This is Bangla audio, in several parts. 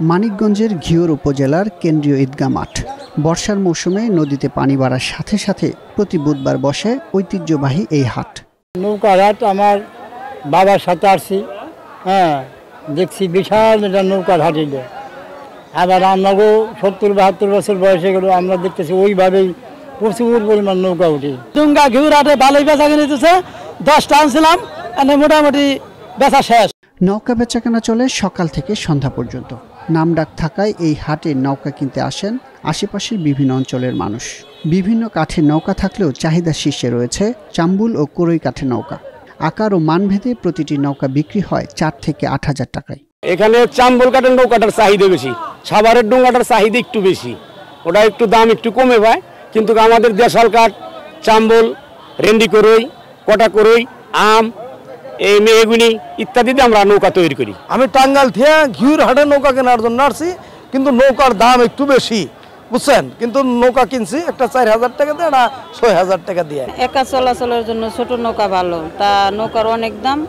মানিকগঞ্জের ঘিওর উপজেলার কেন্দ্রীয় ঈদগাহ মাঠ। বর্ষার মৌসুমে নদীতে পানি বাড়ার সাথে সাথে প্রতি বুধবার বসে ঐতিহ্যবাহী এই হাট। নৌকাঘাট আমার বাবার সাথে আসছি, দেখছি বিশাল একটা নৌকা ঘাটিল। আবার আমাকেও 70-72 বছর বয়সে গেল, আমরা দেখতেছি ওইভাবেই প্রচুর পরিমাণ নৌকা উঠি। ডুঙ্গা ঘিউর হাটে ভালোই বেচা কিনে দিতেছে, 10টা আনছিলাম, মোটামুটি বেচা শেষ। নৌকা বেচাকেনা চলে সকাল থেকে সন্ধ্যা পর্যন্ত। নামডাক থাকায় এই হাটে নৌকা কিনতে আসেন আশেপাশের বিভিন্ন অঞ্চলের মানুষ। বিভিন্ন কাঠের নৌকা থাকলেও চাহিদা শীর্ষে রয়েছে চাম্বুল ও কোরই কাঠের নৌকা। আকার ও মানভেদে প্রতিটি নৌকা বিক্রি হয় 4 থেকে 8,000 টাকায়। এখানে চাম্বুল কাঠের নৌকাটার চাহিদা বেশি, সাভারের ডোঙ্গাটার চাহিদা একটু বেশি, ওটা একটু দাম একটু কমে পায়। কিন্তু আমাদের দেশাল কাঠ, চাম্বুল, রেন্ডি কোরই, কটা কোরই, আম, এই মেহগুনি ইত্যাদিতে আমরা নৌকা তৈরি করি। আমি টাঙ্গাইল থেকে ঘিউর হাটে নৌকা কেনার জন্য আসছি, কিন্তু নৌকার দাম একটু বেশি, বুঝছেন। কিন্তু নৌকা কিনছি একটা 4,000 টাকা দিয়ে, না 6,000 টাকা দিয়ে। একা চলাচলের জন্য ছোট নৌকা ভালো, তা নৌকার অনেক দাম।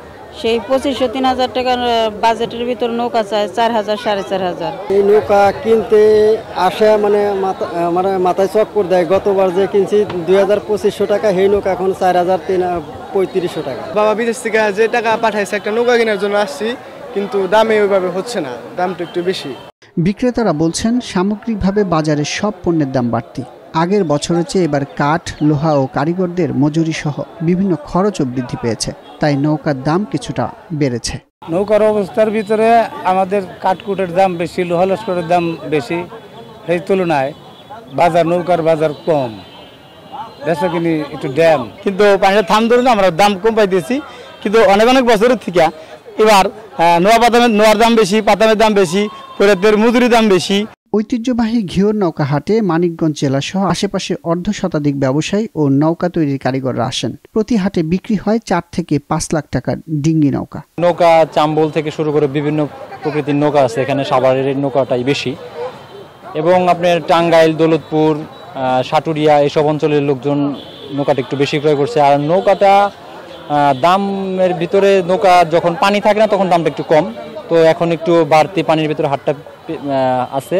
সেই 2500-3000 টাকার বাজেটের ভিতর নৌকা চায় 4,000 4,500। এই নৌকা কিনতে আসে মানে মাথায় চক্কর দেয়। গতবার যে কিনছি 2,2500 টাকা, সেই নৌকা এখন 4,3500 টাকা। বাবা বিদেশ থেকে যে টাকা পাঠাইছে একটা নৌকা কেনার জন্য আসছি, কিন্তু দামে ওইভাবে হচ্ছে না, দামটা একটু বেশি। বিক্রেতারা বলছেন সামগ্রিকভাবে বাজারে সব পণ্যের দাম বাড়তি। আগের বছরের চেয়ে এবার কাঠ, লোহা ও কারিগরদের মজুরি সহ বিভিন্ন খরচও বৃদ্ধি পেয়েছে, তাই নৌকার দাম কিছুটা বেড়েছে। নৌকার অবস্থার ভিতরে আমাদের কাঠকুটের দাম বেশি, লোহা লস্করের দাম বেশি। সেই তুলনায় নৌকার বাজার কম, বেচা কিনি একটু ড্যাম। কিন্তু পানির থাম ধরে আমরা দাম কম পাই দিয়েছি, কিন্তু অনেক অনেক বছরের থেকে এবার নোয়ার দাম বেশি, পাতামের দাম বেশি, কোরাতের মজুরি দাম বেশি। ঐতিহ্যবাহী ঘিওর নৌকা হাটে মানিকগঞ্জ জেলা সহ আশেপাশের 1/2 ব্যবসায়ী ও নৌকা তৈরির কারিগররা আসেন। প্রতি হাটে বিক্রি হয় 4 থেকে 5 লাখ টাকার ডিঙ্গি নৌকা। নৌকা চাম্বল থেকে শুরু করে বিভিন্ন প্রকৃতির নৌকা আছে, এখানে সাভারের নৌকাটাই বেশি। এবং আপনার টাঙ্গাইল, দৌলতপুর, সাটুরিয়া এসব অঞ্চলের লোকজন নৌকাটা একটু বেশি ক্রয় করছে। আর নৌকাটা দামের ভিতরে, নৌকা যখন পানি থাকে না তখন দামটা একটু কম, তো এখন একটু বাড়তি পানির ভিতরে হাটটা আছে।